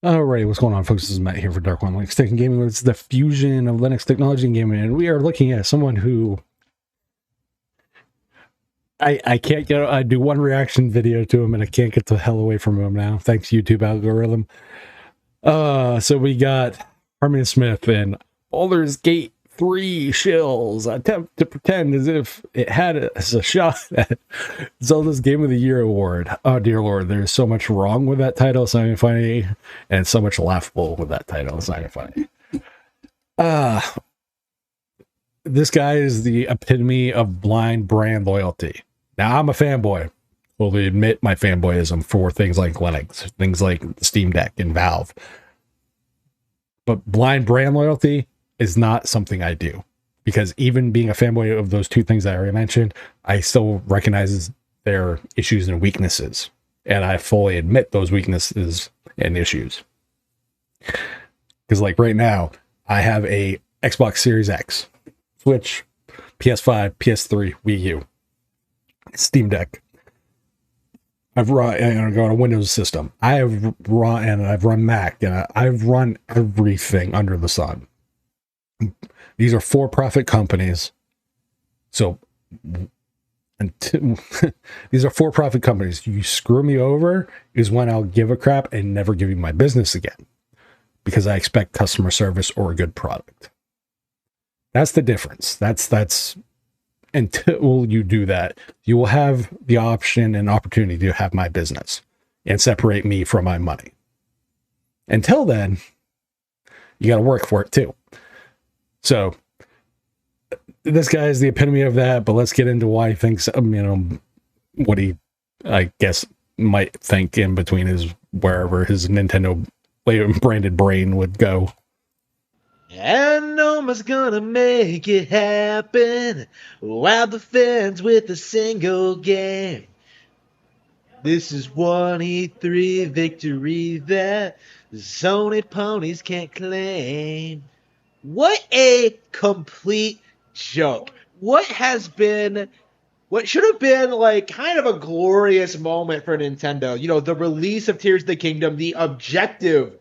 Alright, what's going on, folks? This is Matt here for Dark One Linux Tech and Gaming. It's the fusion of Linux technology and gaming, and we are looking at someone who I can't get. I do one reaction video to him, and I can't get the hell away from him now. Thanks, YouTube algorithm. So we got Harmony Smith and Baldur's Gate 3 shills attempt to pretend as if it had as a shot at Zelda's Game of the Year award. Oh dear Lord, there's so much wrong with that title, it's not even funny, and so much laughable with that title, it's not even funny. This guy is the epitome of blind brand loyalty. Now, I'm a fanboy. Will admit my fanboyism for things like Linux, things like Steam Deck and Valve. But blind brand loyalty is not something I do, because even being a fanboy of those two things I already mentioned, I still recognize their issues and weaknesses, and I fully admit those weaknesses and issues. Because like right now, I have a Xbox Series X, Switch, PS5, PS3, Wii U, Steam Deck. I've run and got a Windows system. I've run Mac, and I've run everything under the sun. These are for-profit companies. So these are for-profit companies. You screw me over is when I'll give a crap and never give you my business again, because I expect customer service or a good product. That's the difference. That's until you do that, you will have the option and opportunity to have my business and separate me from my money. Until then, you got to work for it too. So this guy is the epitome of that, but let's get into why he thinks, what he, I guess, might think in between his, wherever his Nintendo branded brain would go. And Noma's gonna make it happen. Wild the fans with a single game. This is one E3 victory that Sony ponies can't claim. What a complete joke. What should have been like kind of a glorious moment for Nintendo. You know, the release of Tears of the Kingdom, the objective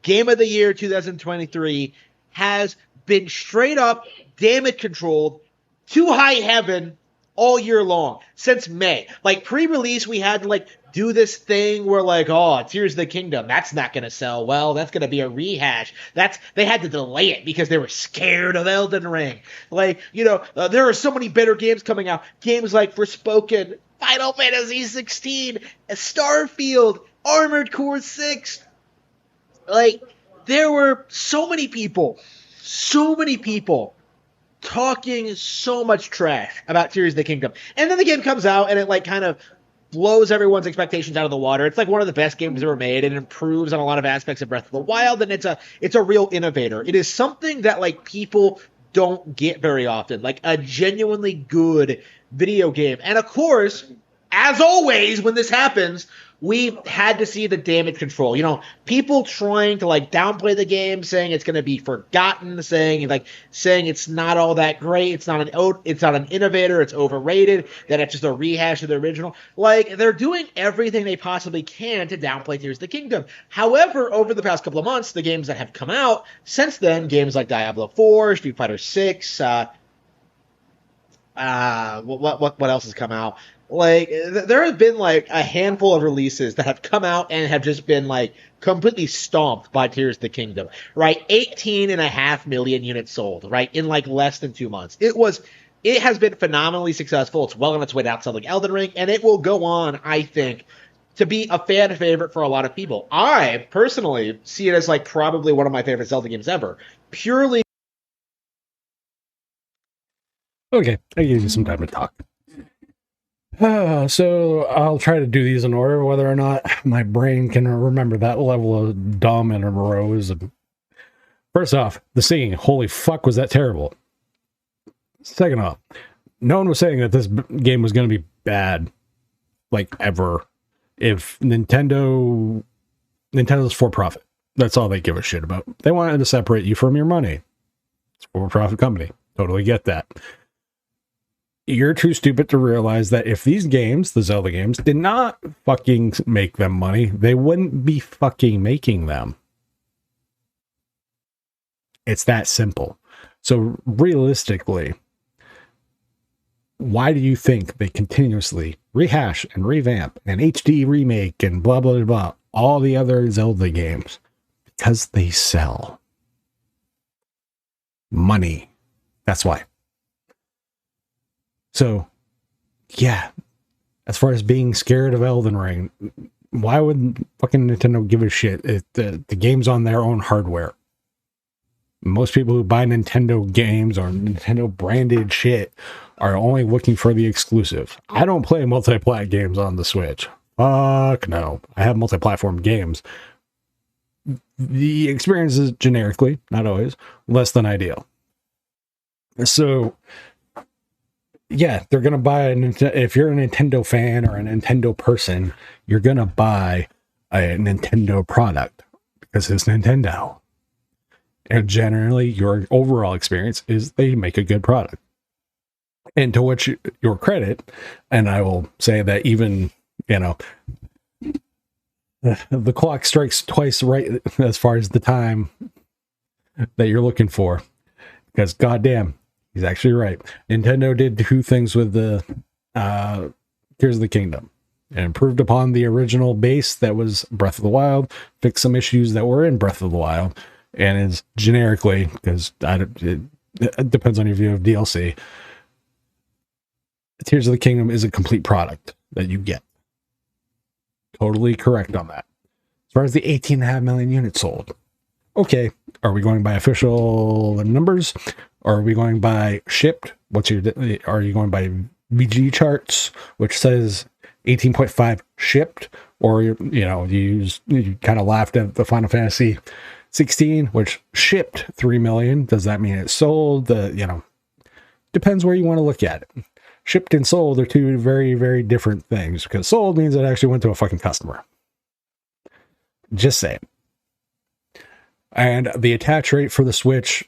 Game of the Year 2023, has been straight up damage controlled to high heaven all year long, since May. Like, pre-release, we had to, like, do this thing where, like, oh, Tears of the Kingdom, that's not going to sell well, that's going to be a rehash. They had to delay it because they were scared of Elden Ring. Like, you know, there are so many better games coming out. Games like Forspoken, Final Fantasy 16, Starfield, Armored Core 6. Like, there were so many people talking so much trash about Tears of the Kingdom. And then the game comes out and it like kind of blows everyone's expectations out of the water. It's like one of the best games ever made and improves on a lot of aspects of Breath of the Wild, and it's a real innovator. It is something that like people don't get very often, like a genuinely good video game. And of course, as always when this happens, we had to see the damage control. You know, people trying to like downplay the game, saying it's going to be forgotten, saying it's not all that great. It's not an innovator. It's overrated. That it's just a rehash of the original. Like, they're doing everything they possibly can to downplay Tears of the Kingdom. However, over the past couple of months, the games that have come out since then, games like Diablo 4, Street Fighter 6, what else has come out? Like, there have been, like, a handful of releases that have come out and have just been, like, completely stomped by Tears of the Kingdom, right? 18.5 million units sold, right? In, like, less than 2 months. It has been phenomenally successful. It's well on its way to outselling Elden Ring, and it will go on, I think, to be a fan favorite for a lot of people. I, personally, see it as, like, probably one of my favorite Zelda games ever. Purely. Okay, I give you some time to talk. So I'll try to do these in order, whether or not my brain can remember that level of dumb in a row. First off, the singing. Holy fuck, was that terrible. Second off, no one was saying that this game was going to be bad, like, ever. If Nintendo's for profit, that's all they give a shit about. They wanted to separate you from your money. It's a for profit company. Totally get that. you're too stupid to realize that if these games, the Zelda games, did not fucking make them money, they wouldn't be fucking making them. It's that simple. So realistically, why do you think they continuously rehash and revamp and HD remake and blah, blah, blah, blah, all the other Zelda games? Because they sell money. That's why. So, yeah, as far as being scared of Elden Ring, why would fucking Nintendo give a shit? The game's on their own hardware. Most people who buy Nintendo games or Nintendo branded shit are only looking for the exclusive. I don't play multi-plat games on the Switch. Fuck no. I have multi-platform games. The experience is generically, not always, less than ideal. So, yeah, they're going to buy if you're a Nintendo fan or a Nintendo person, you're going to buy a Nintendo product because it's Nintendo. And generally, your overall experience is they make a good product. And to which your credit, and I will say that even, you know, the clock strikes twice right as far as the time that you're looking for. Because goddamn, he's actually right. Nintendo did two things with the Tears of the Kingdom. And improved upon the original base that was Breath of the Wild, fixed some issues that were in Breath of the Wild, and is generically, because it depends on your view of DLC, Tears of the Kingdom is a complete product that you get. Totally correct on that. As far as the 18.5 million units sold, okay, are we going by official numbers? Or are we going by shipped? Are you going by VG charts, which says 18.5 shipped? Or, you kind of laughed at the Final Fantasy 16, which shipped 3 million. Does that mean it sold? Depends where you want to look at it. Shipped and sold are two very, very different things, because sold means it actually went to a fucking customer. Just saying. And the attach rate for the Switch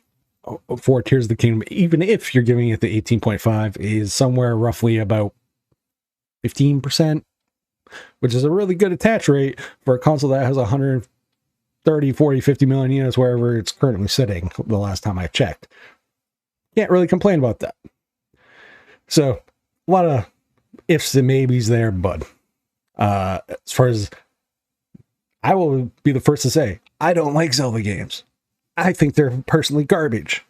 for Tears of the Kingdom, even if you're giving it the 18.5, is somewhere roughly about 15%, which is a really good attach rate for a console that has 130, 40, 50 million units wherever it's currently sitting the last time I checked. Can't really complain about that. So, a lot of ifs and maybes there, bud. As far as, I will be the first to say, I don't like Zelda games. I think they're personally garbage.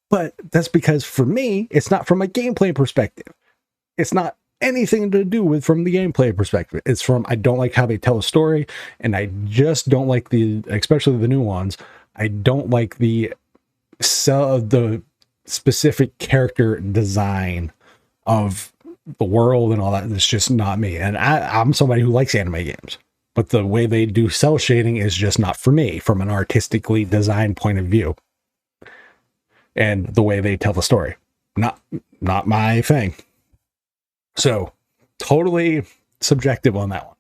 But that's because, for me, it's not from a gameplay perspective. It's not anything to do with from the gameplay perspective. It's from, I don't like how they tell a story, and I just don't like especially the new ones, I don't like the specific character design of the world and all that. It's just not me. And I'm somebody who likes anime games, but the way they do cell shading is just not for me from an artistically designed point of view. And the way they tell the story, not my thing. So totally subjective on that one.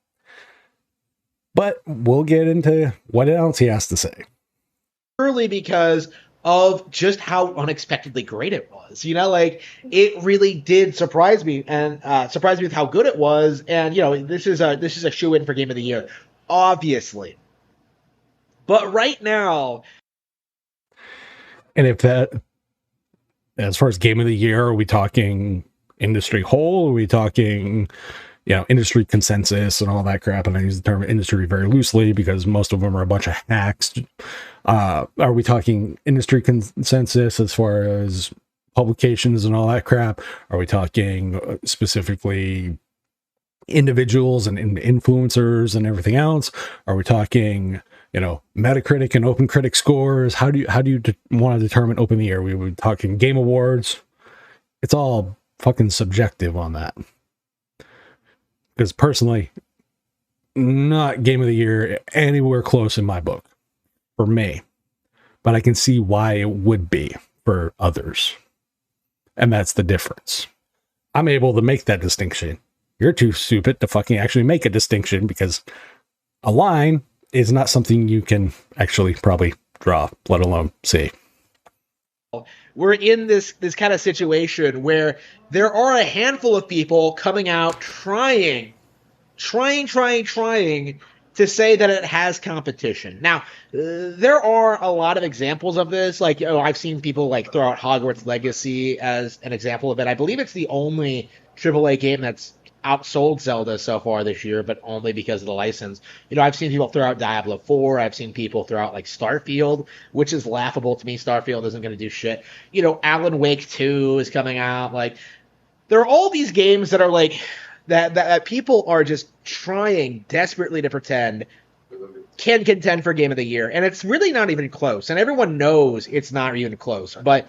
But we'll get into what else he has to say. Purely because of just how unexpectedly great it was. It really did surprise me, and surprise me with how good it was. And this is a shoe-in for Game of the Year, obviously. But right now, and if that, as far as Game of the Year, are we talking industry whole? Are we talking, industry consensus and all that crap? And I use the term industry very loosely because most of them are a bunch of hacks. Are we talking industry consensus as far as publications and all that crap? Are we talking specifically individuals and influencers and everything else? Are we talking, Metacritic and Open Critic scores? How do you want to determine Open the Year? We were talking Game Awards. It's all fucking subjective on that. Because personally, not Game of the Year anywhere close in my book for me, but I can see why it would be for others. And that's the difference. I'm able to make that distinction. You're too stupid to fucking actually make a distinction, because a line is not something you can actually probably draw, let alone see. we're in this kind of situation where there are a handful of people coming out trying to say that it has competition. Now, there are a lot of examples of this. Like, I've seen people like throw out Hogwarts Legacy as an example of it. I believe it's the only AAA game that's outsold Zelda so far this year, but only because of the license. I've seen people throw out Diablo 4. I've seen people throw out like Starfield, which is laughable to me. Starfield isn't going to do shit. Alan Wake 2 is coming out. Like, there are all these games that are like that people are just trying desperately to pretend can contend for Game of the Year, and it's really not even close. And everyone knows it's not even close. But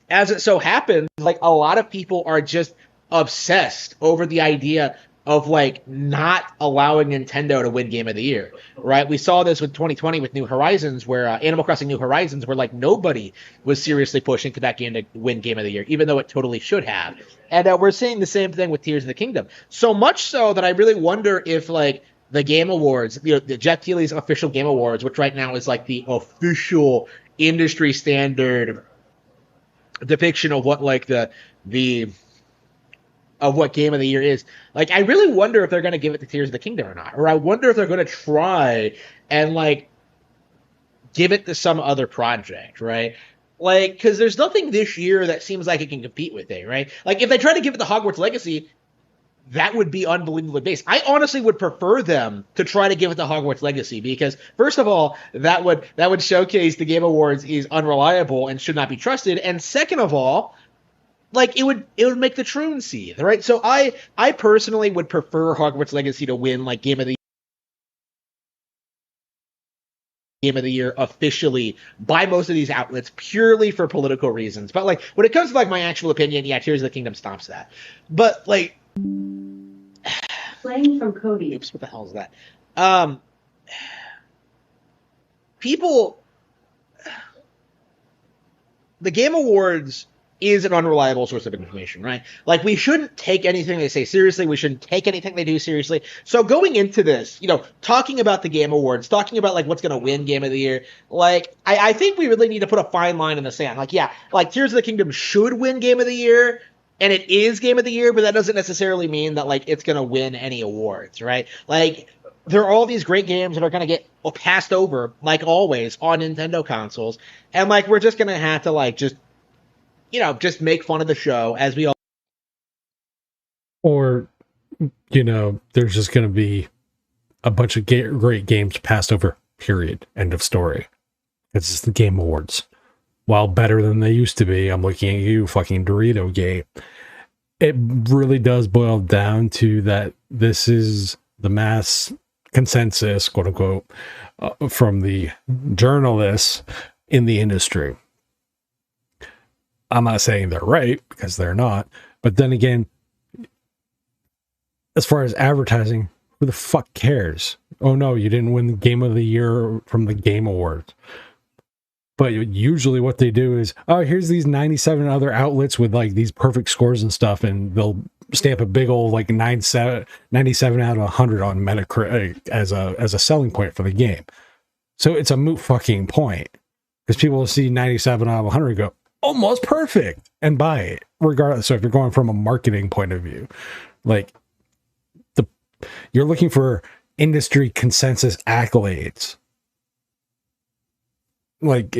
as it so happens, like a lot of people are just obsessed over the idea of like not allowing Nintendo to win Game of the Year, right? We saw this with 2020 with New Horizons, where Animal Crossing New Horizons, where like nobody was seriously pushing for that game to win Game of the Year, even though it totally should have. And we're seeing the same thing with Tears of the Kingdom. So much so that I really wonder if like the Game Awards, the Jeff Keighley's official Game Awards, which right now is like the official industry standard depiction of what like the of what Game of the Year is. Like, I really wonder if they're going to give it to Tears of the Kingdom or not. Or I wonder if they're going to try and, like, give it to some other project, right? Like, because there's nothing this year that seems like it can compete with it, right? Like, if they try to give it to Hogwarts Legacy, that would be unbelievably based. I honestly would prefer them to try to give it to Hogwarts Legacy because, first of all, that would showcase the Game Awards is unreliable and should not be trusted. And second of all, like it would make the Troon seethe, right? So I personally would prefer Hogwarts Legacy to win like Game of the Year officially by most of these outlets purely for political reasons. But like when it comes to like my actual opinion, yeah, Tears of the Kingdom stomps that. But like playing from Cody. Oops, what the hell is that? People, the Game Awards is an unreliable source of information, right? Like, we shouldn't take anything they say seriously. We shouldn't take anything they do seriously. So going into this, talking about the Game Awards, talking about, like, what's going to win Game of the Year, like, I think we really need to put a fine line in the sand. Like, yeah, like, Tears of the Kingdom should win Game of the Year, and it is Game of the Year, but that doesn't necessarily mean that, like, it's going to win any awards, right? Like, there are all these great games that are going to get passed over, like always, on Nintendo consoles, and, like, we're just going to have to, like, just make fun of the show as we all. Or, there's just going to be a bunch of great games passed over, period. End of story. It's just the Game Awards. While better than they used to be, I'm looking at you, fucking Dorito Gate. It really does boil down to that this is the mass consensus, quote unquote, from the journalists in the industry. I'm not saying they're right because they're not. But then again, as far as advertising, who the fuck cares? Oh no, you didn't win the Game of the Year from the Game Awards. But usually what they do is, oh, here's these 97 other outlets with like these perfect scores and stuff. And they'll stamp a big old like 97 out of 100 on Metacritic as a selling point for the game. So it's a moot fucking point because people will see 97 out of 100 and go, almost perfect, and buy it regardless. So if you're going from a marketing point of view, like you're looking for industry consensus accolades, like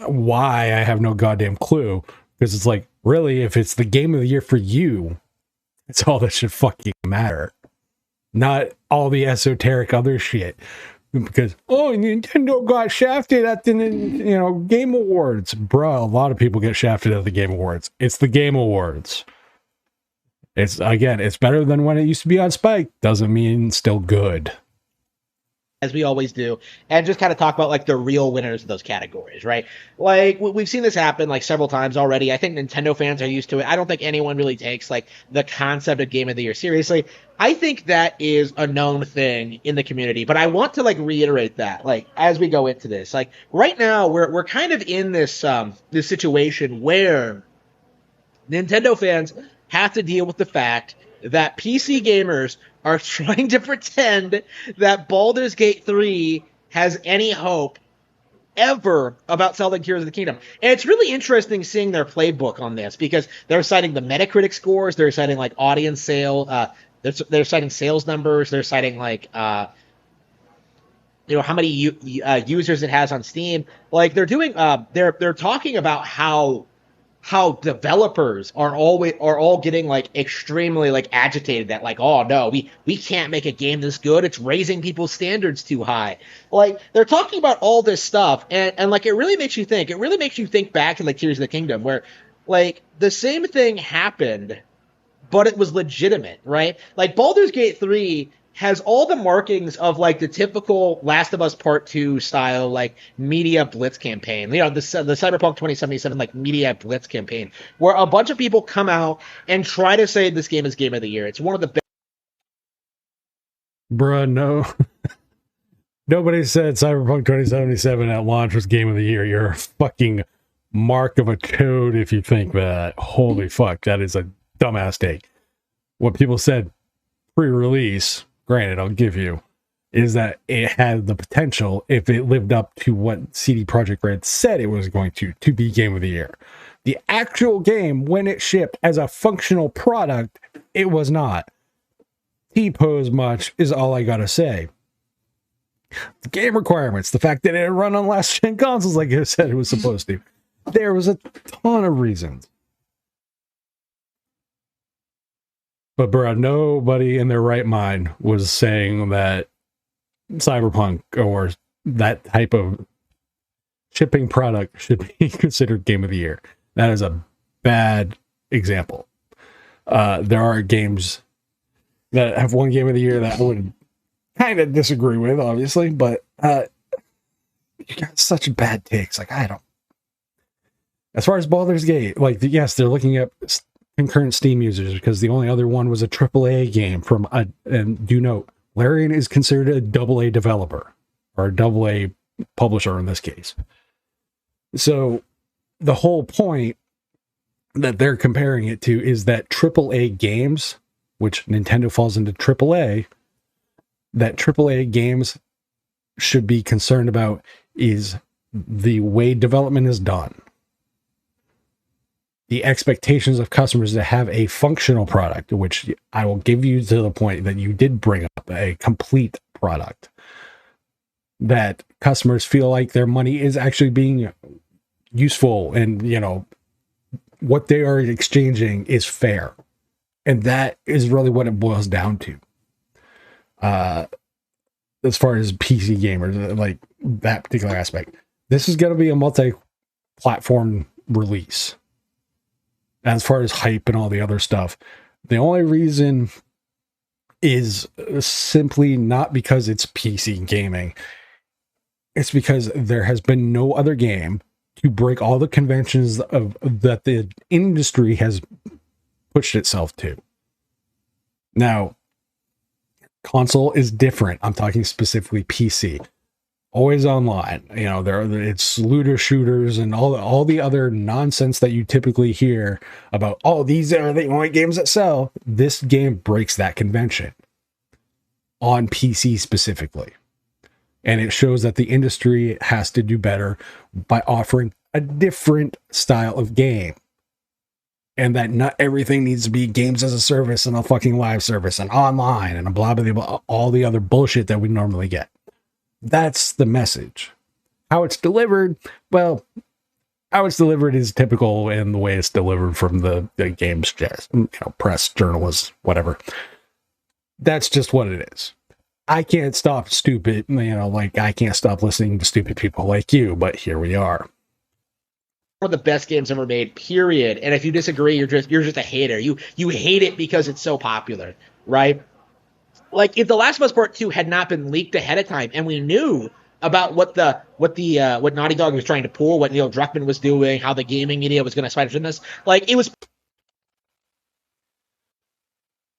why, I have no goddamn clue, because it's like, really, if it's the Game of the Year for you, it's all that should fucking matter, not all the esoteric other shit. Because, oh, Nintendo got shafted at the Game Awards. Bro, a lot of people get shafted at the Game Awards. It's the Game Awards. It's better than when it used to be on Spike. Doesn't mean still good. As we always do, and just kind of talk about like the real winners of those categories, right? Like we've seen this happen like several times already. I think Nintendo fans are used to it. I don't think anyone really takes like the concept of Game of the Year seriously. I think that is a known thing in the community, but I want to like reiterate that like as we go into this. Like right now we're kind of in this this situation where Nintendo fans have to deal with the fact that PC gamers are trying to pretend that Baldur's Gate 3 has any hope ever about Zelda Tears of the Kingdom. And it's really interesting seeing their playbook on this because they're citing the Metacritic scores, they're citing like audience sale, they're citing sales numbers, they're citing like how many users it has on Steam. Like they're doing, they're talking about how developers are all getting like extremely like agitated that like, oh no, we can't make a game this good, it's raising people's standards too high. Like they're talking about all this stuff, and like it really makes you think back to like Tears of the Kingdom, where like the same thing happened but it was legitimate, right? Like Baldur's Gate 3 has all the markings of like the typical Last of Us Part 2 style like media blitz campaign. The Cyberpunk 2077 like media blitz campaign where a bunch of people come out and try to say this game is game of the year. It's one of the best. Bruh, no. Nobody said Cyberpunk 2077 at launch was game of the year. You're a fucking mark of a toad if you think that. Holy fuck, that is a dumbass take. What people said pre-release, granted, I'll give you, is that it had the potential, if it lived up to what CD Projekt Red said it was going to be game of the year. The actual game, when it shipped as a functional product, it was not. T-pose much is all I gotta say. The game requirements, the fact that it run on last-gen consoles like I said it was supposed to. There was a ton of reasons. But bro, nobody in their right mind was saying that Cyberpunk or that type of shipping product should be considered game of the year. That is a bad example. There are games that have won game of the year that I would kind of disagree with, obviously, but you got such bad takes. Like, I don't. As far as Baldur's Gate, like, yes, they're looking at concurrent Steam users because the only other one was a AAA game from and do note, Larian is considered a AA developer or a AA publisher in this case. So the whole point that they're comparing it to is that AAA games, which Nintendo falls into AAA, that AAA games should be concerned about is the way development is done. The expectations of customers to have a functional product, which I will give you to the point that you did bring up, a complete product, that customers feel like their money is actually being useful and, you know, what they are exchanging is fair. And that is really what it boils down to. As far as PC gamers, like that particular aspect, this is going to be a multi-platform release. As far as hype and all the other stuff, the only reason is simply not because it's PC gaming. It's because there has been no other game to break all the conventions of that the industry has pushed itself to. Now, console is different. I'm talking specifically PC. Always online, you know, it's looter shooters and all the other nonsense that you typically hear about. Oh, these are the only games that sell. This game breaks that convention on PC specifically, and it shows that the industry has to do better by offering a different style of game, and that not everything needs to be games as a service and a fucking live service and online and a blah blah blah, all the other bullshit that we normally get. That's the message. How it's delivered, well, how it's delivered is typical in the way it's delivered from the games, press, journalists, whatever. That's just what it is. I can't stop stupid, I can't stop listening to stupid people like you, but here we are. One of the best games ever made, period. And if you disagree, you're just a hater. You hate it because it's so popular, right? Like, if The Last of Us Part 2 had not been leaked ahead of time and we knew about what Naughty Dog was trying to pull, what Neil Druckmann was doing, how the gaming media was going to spider in this, like, it was.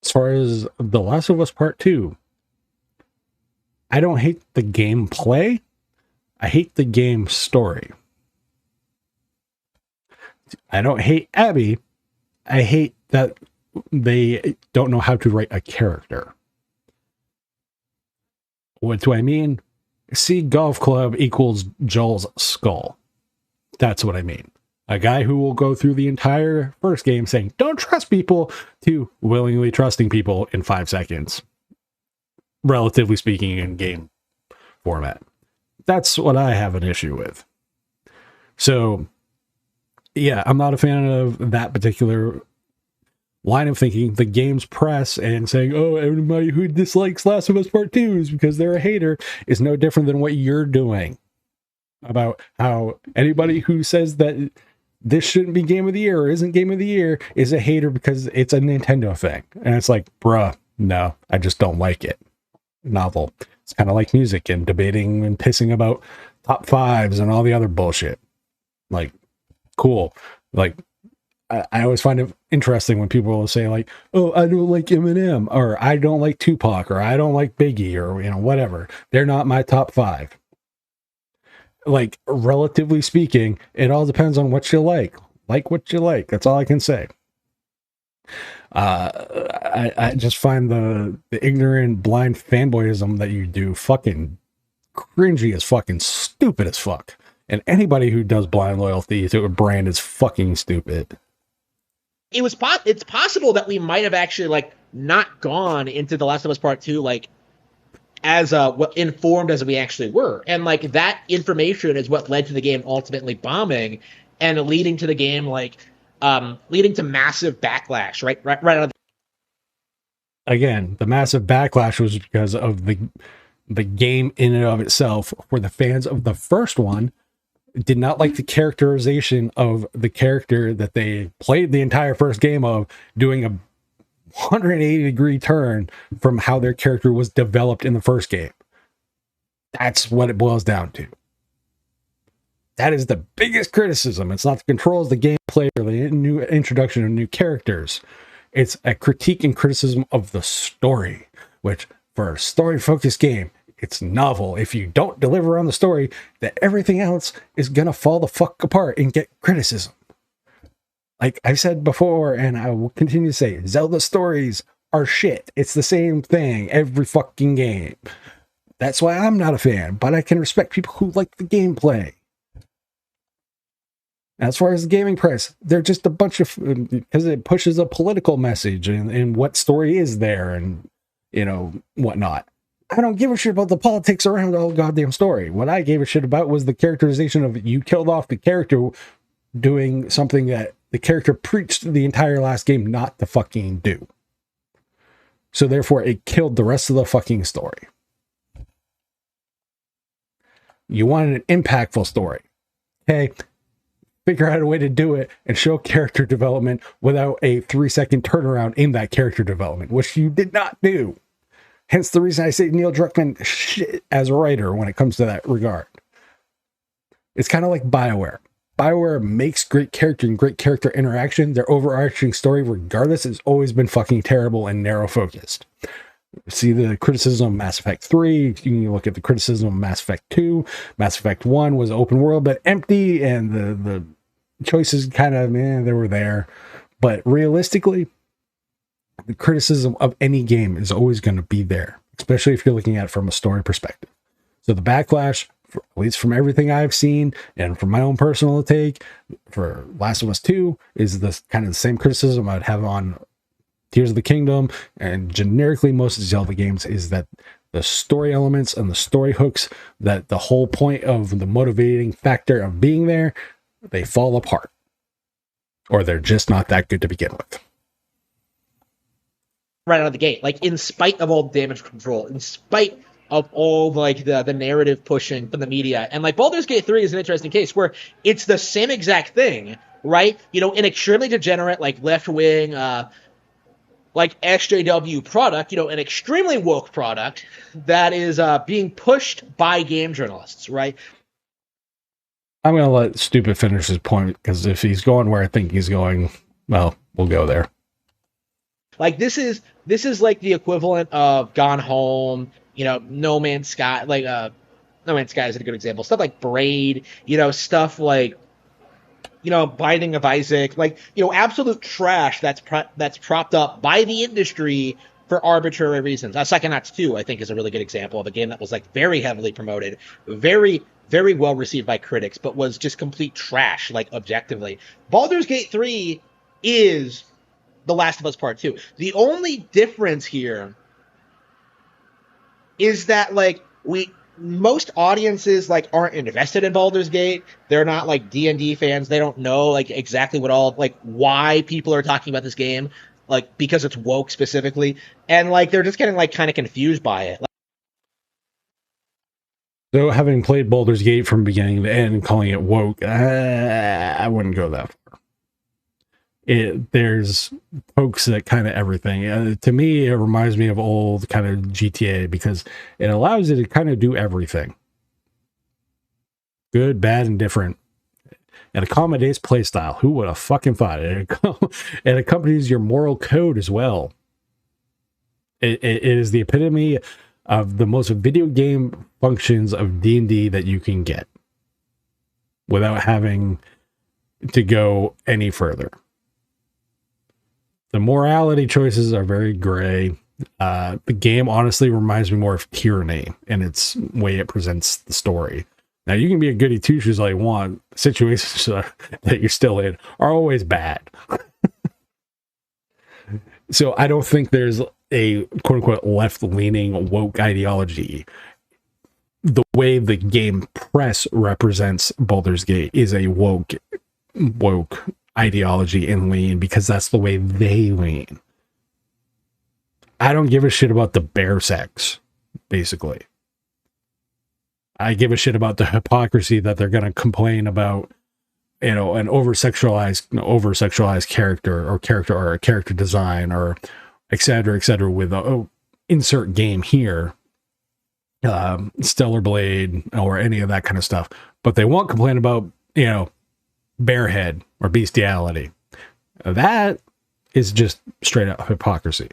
As far as The Last of Us Part 2, I don't hate the gameplay. I hate the game story. I don't hate Abby. I hate that they don't know how to write a character. What do I mean? See golf club equals Joel's skull. That's what I mean. A guy who will go through the entire first game saying, don't trust people, to willingly trusting people in 5 seconds. Relatively speaking, in game format. That's what I have an issue with. So, yeah, I'm not a fan of that particular line of thinking. The game's press and saying, oh, everybody who dislikes Last of Us Part 2 is because they're a hater, is no different than what you're doing. About how anybody who says that this shouldn't be Game of the Year or isn't Game of the Year is a hater because it's a Nintendo thing. And it's like, bruh, no, I just don't like it. Novel. It's kind of like music and debating and pissing about top fives and all the other bullshit. Like, cool. Like, I always find it interesting when people will say like, oh, I don't like Eminem, or I don't like Tupac, or I don't like Biggie, or, you know, whatever. They're not my top 5. Like, relatively speaking, it all depends on what you like. Like what you like. That's all I can say. I just find the ignorant, blind fanboyism that you do fucking cringy as fucking stupid as fuck. And anybody who does blind loyalty to a brand is fucking stupid. It's possible that we might have actually like not gone into The Last of Us Part 2 like as well informed as we actually were, and like that information is what led to the game ultimately bombing and leading to the game like leading to massive backlash right out of Again, the massive backlash was because of the game in and of itself. For the fans of the first one, did not like the characterization of the character that they played the entire first game of, doing a 180-degree turn from how their character was developed in the first game. That's what it boils down to. That is the biggest criticism. It's not the controls, the gameplay, or the new introduction of new characters. It's a critique and criticism of the story, which for a story-focused game, it's novel. If you don't deliver on the story, that everything else is gonna fall the fuck apart and get criticism. Like I said before, and I will continue to say, Zelda stories are shit. It's the same thing every fucking game. That's why I'm not a fan, but I can respect people who like the gameplay. As far as the gaming press, they're just a bunch of, because it pushes a political message and what story is there and, you know, whatnot. I don't give a shit about the politics around the whole goddamn story. What I gave a shit about was the characterization of you killed off the character doing something that the character preached the entire last game not to fucking do. So therefore, it killed the rest of the fucking story. You wanted an impactful story. Okay, figure out a way to do it and show character development without a 3-second turnaround in that character development, which you did not do. Hence the reason I say Neil Druckmann shit as a writer when it comes to that regard. It's kind of like BioWare. BioWare makes great character and great character interaction. Their overarching story, regardless, has always been fucking terrible and narrow focused. See the criticism of Mass Effect 3. You can look at the criticism of Mass Effect 2. Mass Effect 1 was open world but empty, and the choices kind of, they were there. But realistically, the criticism of any game is always going to be there, especially if you're looking at it from a story perspective. So the backlash, at least from everything I've seen and from my own personal take for Last of Us 2, is the kind of the same criticism I'd have on Tears of the Kingdom and generically most of Zelda games, is that the story elements and the story hooks, that the whole point of the motivating factor of being there, they fall apart, or they're just not that good to begin with. right out of the gate, like in spite of all damage control, in spite of all like the narrative pushing from the media. And like Baldur's Gate 3 is an interesting case where it's the same exact thing, right? You know, an extremely degenerate, like left-wing, like SJW product, you know, an extremely woke product that is being pushed by game journalists, right? I'm going to let Stupid finish his point, because if he's going where I think he's going, well, we'll go there. Like this is like the equivalent of Gone Home, you know, No Man's Sky, like No Man's Sky is a good example. Stuff like Braid, you know, stuff like, you know, Binding of Isaac, like, you know, absolute trash that's propped up by the industry for arbitrary reasons. Psychonauts 2, I think, is a really good example of a game that was like very heavily promoted, very, very well received by critics, but was just complete trash, like objectively. Baldur's Gate 3 is The Last of Us Part 2. The only difference here is that like most audiences like aren't invested in Baldur's Gate. They're not like D&D fans. They don't know like exactly what all like why people are talking about this game, like because it's woke specifically, and like they're just getting like kind of confused by it. So having played Baldur's Gate from beginning to end and calling it woke, I wouldn't go that far. There's pokes at kind of everything. To me, it reminds me of old kind of GTA because it allows you to kind of do everything. Good, bad, and different. It accommodates playstyle. Who would have fucking thought it? It accompanies your moral code as well. It is the epitome of the most video game functions of D&D that you can get without having to go any further. The morality choices are very gray. The game honestly reminds me more of Tyranny in its way it presents the story. Now, you can be a goody two-shoes all you want. Situations that you're still in are always bad. So I don't think there's a quote-unquote left-leaning woke ideology. The way the game press represents Baldur's Gate is a woke ideology and lean because that's the way they lean. I don't give a shit about the bear sex, basically. I give a shit about the hypocrisy that they're going to complain about, you know, an over-sexualized character or a character design or et cetera, with insert game here, Stellar Blade or any of that kind of stuff. But they won't complain about, you know, barehead or bestiality. That is just straight up hypocrisy.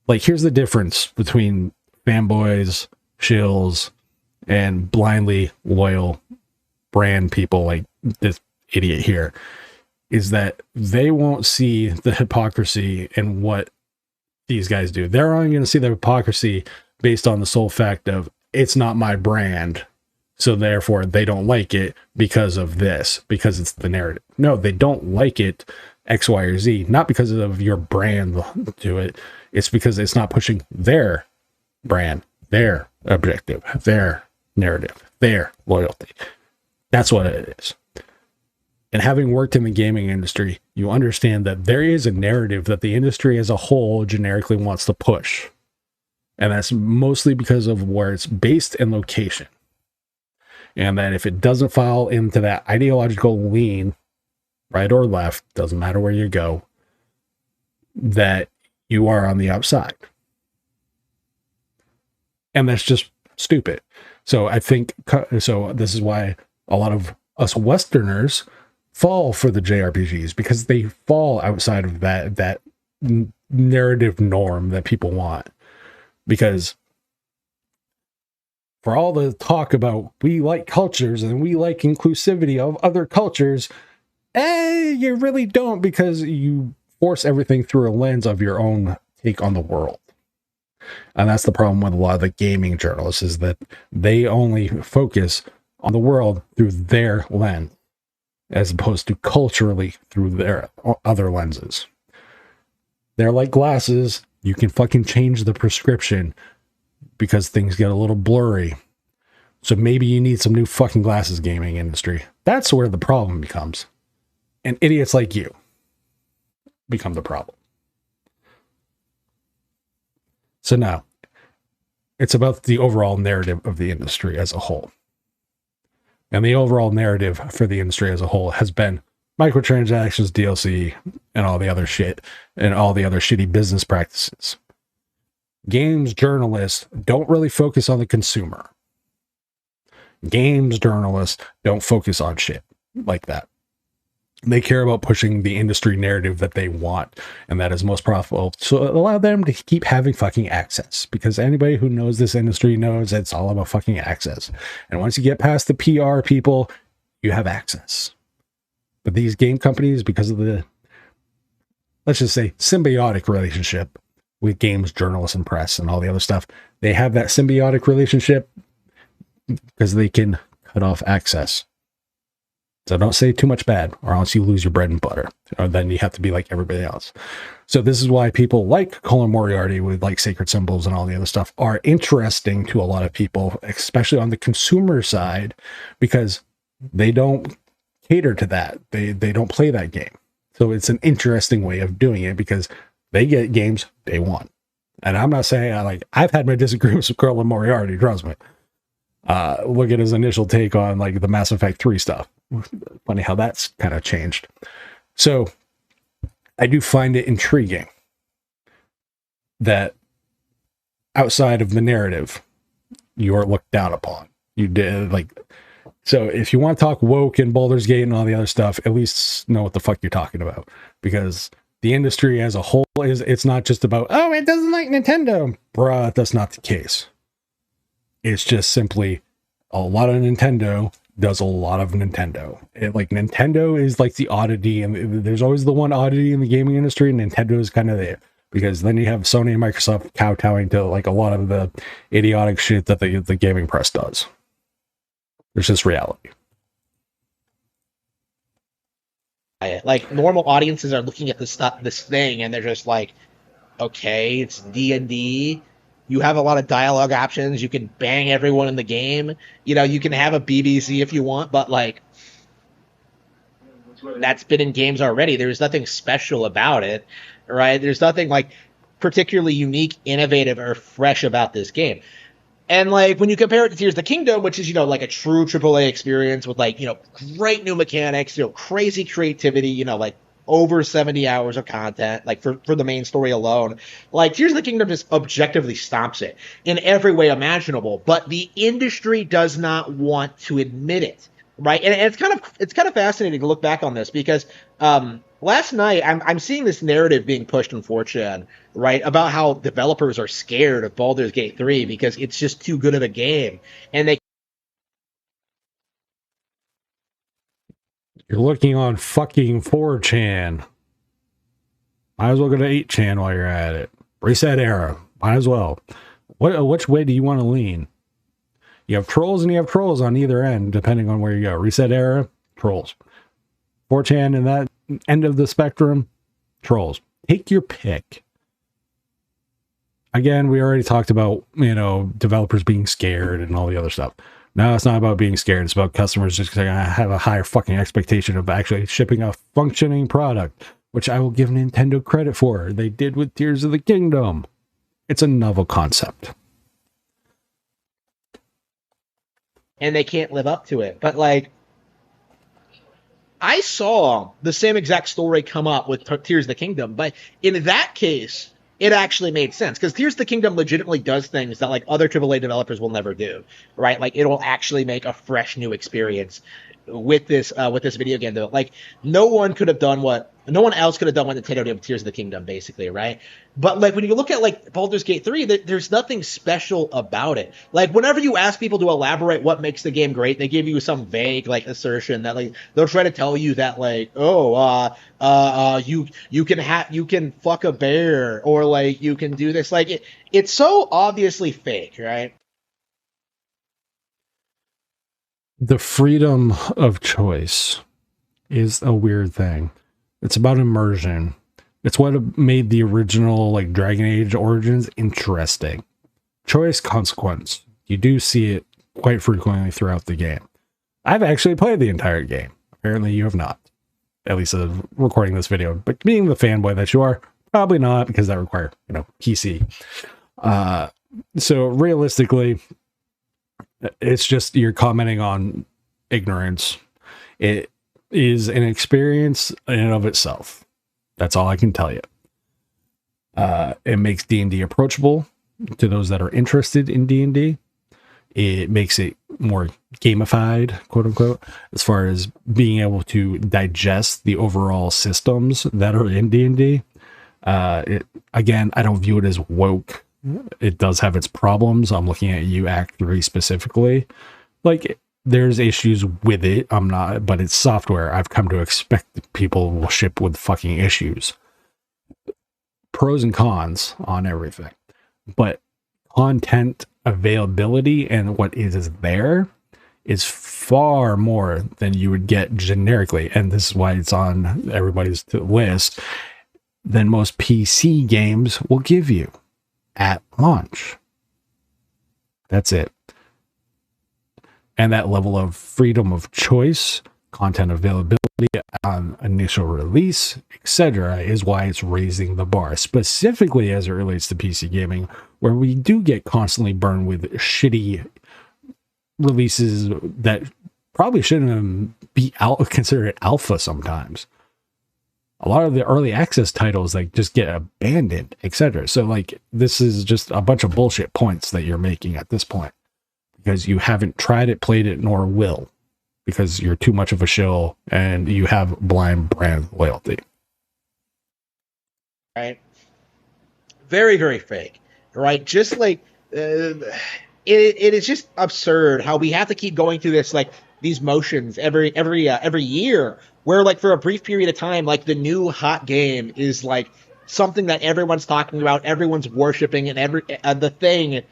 Like, here's the difference between fanboys, shills, and blindly loyal brand people like this idiot here, is that they won't see the hypocrisy in what these guys do. They're only going to see the hypocrisy based on the sole fact of it's not my brand, so therefore they don't like it because of this, because it's the narrative. No, they don't like it X, Y, or Z, not because of your brand to it. It's because it's not pushing their brand, their objective, their narrative, their loyalty. That's what it is. And having worked in the gaming industry, you understand that there is a narrative that the industry as a whole generically wants to push. And that's mostly because of where it's based and location. And that if it doesn't fall into that ideological lean, right or left, doesn't matter where you go, that you are on the outside. And that's just stupid. So I think, so this is why a lot of us Westerners fall for the JRPGs, because they fall outside of that narrative norm that people want. Because for all the talk about we like cultures and we like inclusivity of other cultures, you really don't, because you force everything through a lens of your own take on the world. And that's the problem with a lot of the gaming journalists, is that they only focus on the world through their lens, as opposed to culturally through their other lenses. They're like glasses. You can fucking change the prescription because things get a little blurry. So maybe you need some new fucking glasses, gaming industry. That's where the problem becomes. And idiots like you become the problem. So now, it's about the overall narrative of the industry as a whole. And the overall narrative for the industry as a whole has been microtransactions, DLC, and all the other shit, and all the other shitty business practices. Games journalists don't really focus on the consumer. Games journalists don't focus on shit like that. They care about pushing the industry narrative that they want, and that is most profitable. So allow them to keep having fucking access, because anybody who knows this industry knows it's all about fucking access. And once you get past the PR people, you have access. But these game companies, because of the, let's just say, symbiotic relationship with games journalists and press and all the other stuff. They have that symbiotic relationship because they can cut off access. So don't say too much bad, or else you lose your bread and butter. Or then you have to be like everybody else. So this is why people like Colin Moriarty with like Sacred Symbols and all the other stuff are interesting to a lot of people, especially on the consumer side, because they don't cater to that. They don't play that game. So it's an interesting way of doing it because they get games they want. And I'm not saying I've had my disagreements with Colin Moriarty, trust me. Look at his initial take on like the Mass Effect 3 stuff. Funny how that's kind of changed. So I do find it intriguing that outside of the narrative, you're looked down upon. You did like, so if you want to talk woke and Baldur's Gate and all the other stuff, at least know what the fuck you're talking about, because the industry as a whole it's not just about, oh, it doesn't like Nintendo. Bruh, that's not the case. It's just simply a lot of Nintendo does a lot of Nintendo. Nintendo is like the oddity, and there's always the one oddity in the gaming industry, and Nintendo is kind of there. Because then you have Sony and Microsoft kowtowing to like a lot of the idiotic shit that the gaming press does. There's just reality. Like normal audiences are looking at this thing, and they're just like, okay, it's D&D. You have a lot of dialogue options. You can bang everyone in the game. You know, you can have a BBC if you want, but like that's been in games already. There's nothing special about it, right? There's nothing like particularly unique, innovative, or fresh about this game. And like when you compare it to Tears of the Kingdom, which is, you know, like a true AAA experience with like, you know, great new mechanics, you know, crazy creativity, you know, like over 70 hours of content, like for the main story alone, like Tears of the Kingdom just objectively stomps it in every way imaginable, but the industry does not want to admit it, right? And it's kind of fascinating to look back on this because last night I'm seeing this narrative being pushed on 4chan, right, about how developers are scared of Baldur's Gate 3 because it's just too good of a game, and they You're looking on fucking 4chan. Might as well go to 8chan while you're at it. Reset era. Might as well. Which way do you want to lean? You have trolls and you have trolls on either end, depending on where you go. Reset era, trolls. 4chan in that end of the spectrum, trolls. Take your pick. Again, we already talked about, you know, developers being scared and all the other stuff. No, it's not about being scared. It's about customers just going to have a higher fucking expectation of actually shipping a functioning product, which I will give Nintendo credit for. They did with Tears of the Kingdom. It's a novel concept. And they can't live up to it. But like, I saw the same exact story come up with Tears of the Kingdom, but in that case, it actually made sense because Tears of the Kingdom legitimately does things that like other AAA developers will never do, right? Like it'll actually make a fresh new experience with this video game. Though, like no one else could have done what Nintendo did with Tears of the Kingdom, basically, right? But like when you look at like Baldur's Gate 3, there's nothing special about it. Like whenever you ask people to elaborate what makes the game great, they give you some vague like assertion that like they'll try to tell you that like, you can fuck a bear, or like you can do this. Like it's so obviously fake, right? The freedom of choice is a weird thing. It's about immersion. It's what made the original like Dragon Age Origins interesting. Choice, consequence. You do see it quite frequently throughout the game. I've actually played the entire game. Apparently you have not. At least recording this video. But being the fanboy that you are, probably not, because that requires, you know, PC. So realistically, it's just you're commenting on ignorance. It is an experience in and of itself. That's all I can tell you. It makes D&D approachable to those that are interested in D&D. It makes it more gamified, quote unquote, as far as being able to digest the overall systems that are in D&D. Again, I don't view it as woke. It does have its problems. I'm looking at you, Act 3 specifically. Like, there's issues with it. I'm not, but it's software. I've come to expect that people will ship with fucking issues. pros and cons on everything, but content availability and what is there is far more than you would get generically, and this is why it's on everybody's list, than most PC games will give you at launch. That's it. And that level of freedom of choice, content availability on initial release, etc., is why it's raising the bar, specifically as it relates to PC gaming, where we do get constantly burned with shitty releases that probably shouldn't even be considered alpha sometimes. A lot of the early access titles like just get abandoned, etc. So like this is just a bunch of bullshit points that you're making at this point because you haven't tried it, played it, nor will, because you're too much of a shill and you have blind brand loyalty. Right. Very, very fake. Right. Just like it is just absurd how we have to keep going through this, like these motions every year, where like for a brief period of time, like the new hot game is like something that everyone's talking about, everyone's worshiping, and the thing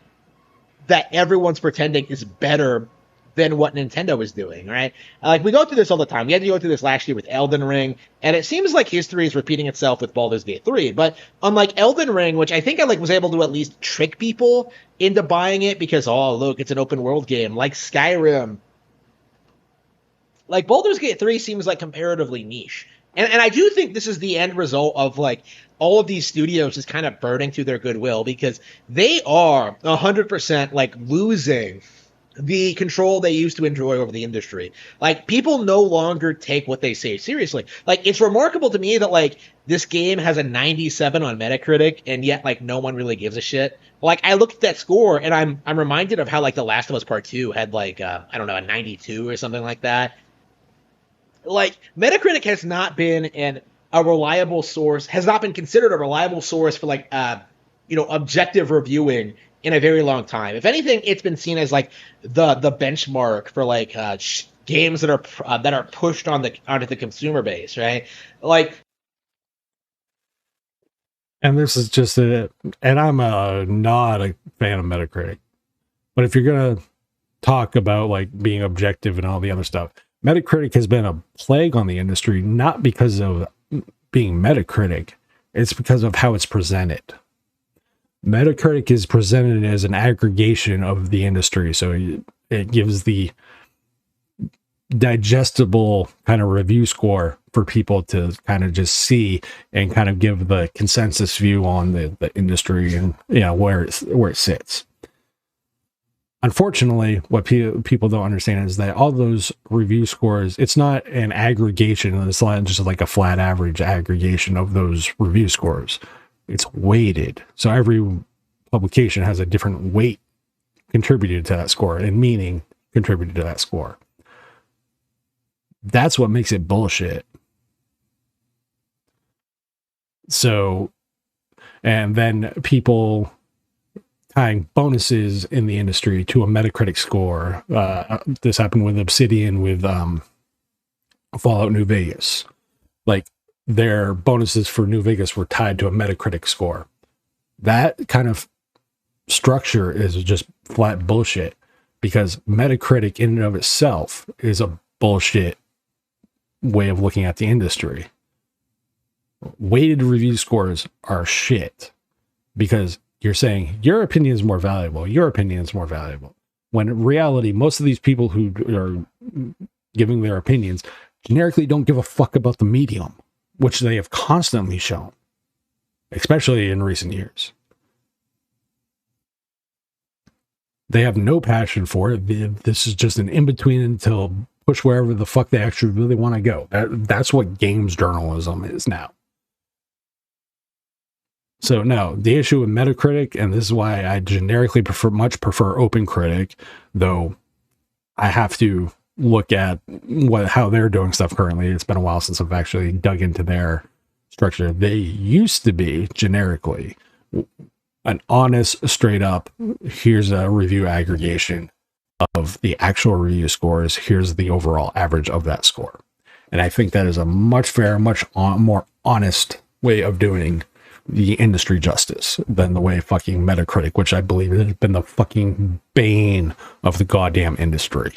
that everyone's pretending is better than what Nintendo is doing, right? Like we go through this all the time. We had to go through this last year with Elden Ring, and it seems like history is repeating itself with Baldur's Gate 3. But unlike Elden Ring, which I think I like was able to at least trick people into buying it because, oh look, it's an open world game, like Skyrim. Like Baldur's Gate 3 seems like comparatively niche. And I do think this is the end result of like all of these studios just kind of burning through their goodwill, because they are 100% like losing the control they used to enjoy over the industry. Like people no longer take what they say seriously. Like it's remarkable to me that like this game has a 97 on Metacritic and yet like no one really gives a shit. Like I looked at that score and I'm reminded of how like The Last of Us Part 2 had like I don't know, a 92 or something like that. Like Metacritic has not been a reliable source, has not been considered a reliable source for like objective reviewing in a very long time. If anything, it's been seen as like the benchmark for like games that are pushed onto the consumer base, right? Like, and this is just and I'm not a fan of Metacritic, but if you're gonna talk about like being objective and all the other stuff, Metacritic has been a plague on the industry, not because of being Metacritic, it's because of how it's presented. Metacritic is presented as an aggregation of the industry, so it gives the digestible kind of review score for people to kind of just see and kind of give the consensus view on the industry and where it sits. Unfortunately, what people don't understand is that all those review scores, it's not an aggregation. It's not just like a flat average aggregation of those review scores. It's weighted. So every publication has a different weight contributed to that score and meaning contributed to that score. That's what makes it bullshit. So, and then people tying bonuses in the industry to a Metacritic score. This happened with Obsidian with Fallout New Vegas. Like their bonuses for New Vegas were tied to a Metacritic score. That kind of structure is just flat bullshit, because Metacritic in and of itself is a bullshit way of looking at the industry. Weighted review scores are shit, because you're saying your opinion is more valuable. Your opinion is more valuable. When in reality, most of these people who are giving their opinions generically don't give a fuck about the medium, which they have constantly shown, especially in recent years. They have no passion for it. This is just an in-between until push wherever the fuck they actually really want to go. That's what games journalism is now. So no, the issue with Metacritic, and this is why I generically much prefer OpenCritic, though I have to look at how they're doing stuff currently. It's been a while since I've actually dug into their structure. They used to be generically an honest, straight up, here's a review aggregation of the actual review scores, here's the overall average of that score. And I think that is a much fairer, much more honest way of doing the industry justice than the way fucking Metacritic, which I believe has been the fucking bane of the goddamn industry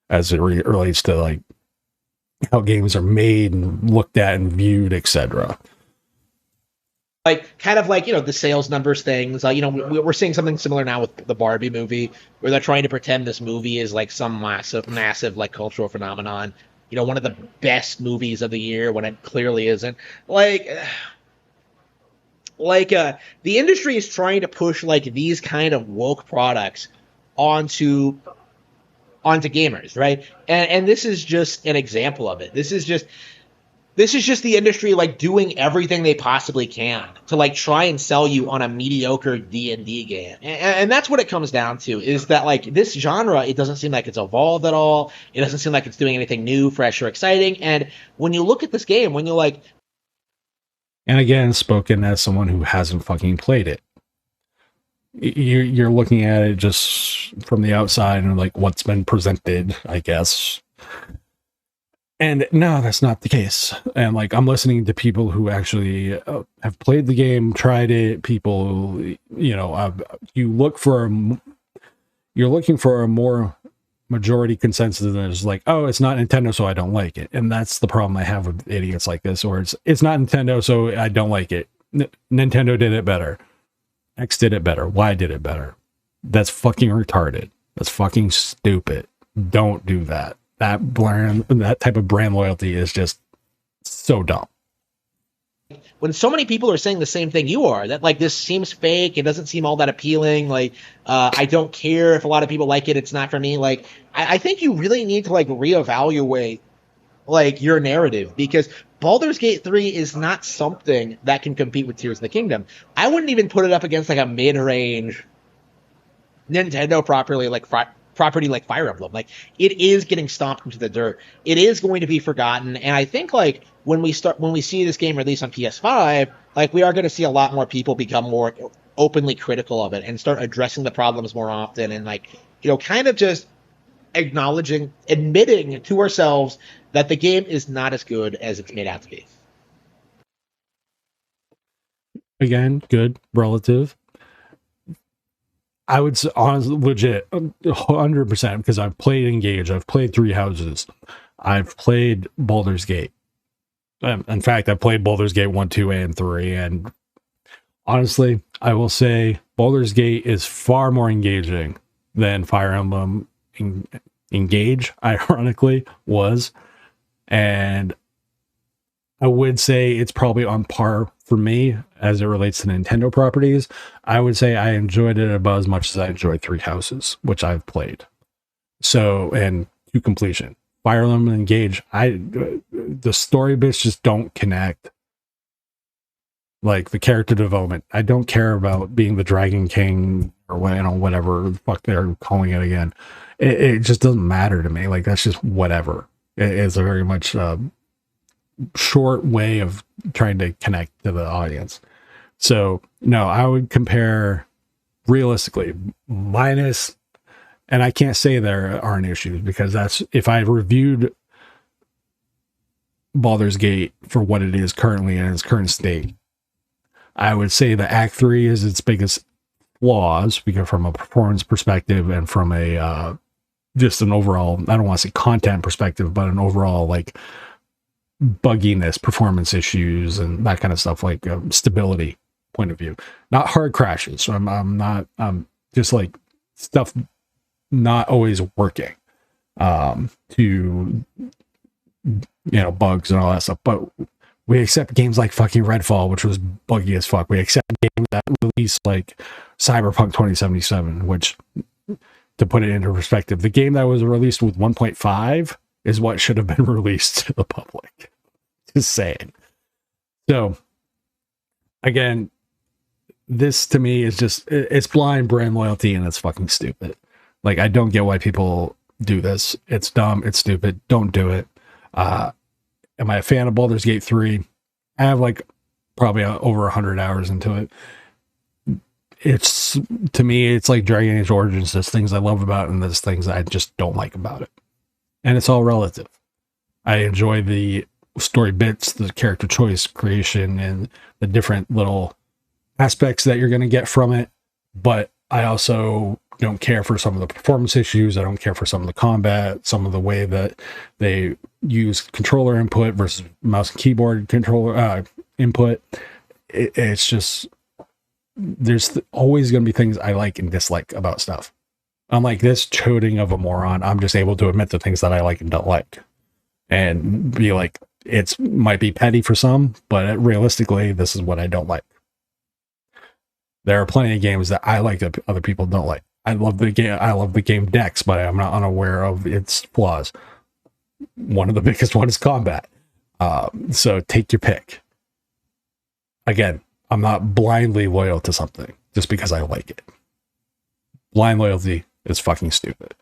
as it relates to like how games are made and looked at and viewed, etc. Like kind of like, you know, the sales numbers things. You know, we're seeing something similar now with the Barbie movie, where they're trying to pretend this movie is like some massive like cultural phenomenon. You know, one of the best movies of the year when it clearly isn't. The industry is trying to push like these kind of woke products onto gamers, right? And this is just an example of it. This is just the industry like doing everything they possibly can to like try and sell you on a mediocre D&D game. And that's what it comes down to, is that like this genre, it doesn't seem like it's evolved at all. It doesn't seem like it's doing anything new, fresh, or exciting. And when you look at this game, when you're like... And again, spoken as someone who hasn't fucking played it. You're looking at it just from the outside and like what's been presented, I guess. And no, that's not the case. And like, I'm listening to people who actually have played the game, tried it. People, you know, you're looking for a more majority consensus than it's like, oh, it's not Nintendo, so I don't like it. And that's the problem I have with idiots like this, or it's not Nintendo, so I don't like it. Nintendo did it better. X did it better. Y did it better. That's fucking retarded. That's fucking stupid. Don't do that. That type of brand loyalty is just so dumb. When so many people are saying the same thing you are, that like this seems fake, it doesn't seem all that appealing, like I don't care if a lot of people like it, it's not for me. Like I think you really need to like reevaluate like your narrative, because Baldur's Gate 3 is not something that can compete with Tears of the Kingdom. I wouldn't even put it up against like a mid-range Nintendo property like Fire Emblem. Like, it is getting stomped into the dirt. It is going to be forgotten. And I think like when we see this game released on PS5, like we are going to see a lot more people become more openly critical of it and start addressing the problems more often, and like, you know, kind of just admitting to ourselves that the game is not as good as it's made out to be. Again, good, relative. I would say, honestly, legit, 100%, because I've played Engage, I've played Three Houses, I've played Baldur's Gate. In fact, I played Baldur's Gate 1, 2, and 3, and honestly, I will say Baldur's Gate is far more engaging than Fire Emblem Engage, ironically, was. And I would say it's probably on par for me as it relates to Nintendo properties. I would say I enjoyed it about as much as I enjoyed Three Houses, which I've played. So, and to completion. Fire Emblem and Engage, the story bits just don't connect. Like the character development, I don't care about being the Dragon King or whatever the fuck they're calling it again. It just doesn't matter to me. Like, that's just whatever. It is a very much short way of trying to connect to the audience. So no, I would compare realistically minus, and I can't say there aren't issues, because that's, if I reviewed Baldur's Gate for what it is currently in its current state, I would say the Act 3 is its biggest flaws, because from a performance perspective and from a just an overall, I don't want to say content perspective, but an overall like bugginess, performance issues, and that kind of stuff, like stability point of view, not hard crashes. So I'm just like stuff not always working, to, you know, bugs and all that stuff. But we accept games like fucking Redfall, which was buggy as fuck. We accept games that release like Cyberpunk 2077, which, to put it into perspective, the game that was released with 1.5 is what should have been released to the public. Just saying. So, again, this to me is just, it's blind brand loyalty, and it's fucking stupid. Like, I don't get why people do this. It's dumb. It's stupid. Don't do it. Am I a fan of Baldur's Gate 3? I have like probably over 100 hours into it. It's, to me, it's like Dragon Age Origins. There's things I love about it, and there's things I just don't like about it. And it's all relative. I enjoy the story bits, the character choice creation, and the different little aspects that you're going to get from it, but I also don't care for some of the performance issues. I don't care for some of the combat, some of the way that they use controller input versus mouse and keyboard controller input. It's just, there's always going to be things I like and dislike about stuff. Unlike this choting of a moron, I'm just able to admit the things that I like and don't like, and be like, it might be petty for some, but realistically, this is what I don't like. There are plenty of games that I like that other people don't like. I love the game. I love the game Dex, but I'm not unaware of its flaws. One of the biggest ones is combat. So take your pick. Again, I'm not blindly loyal to something just because I like it. Blind loyalty is fucking stupid.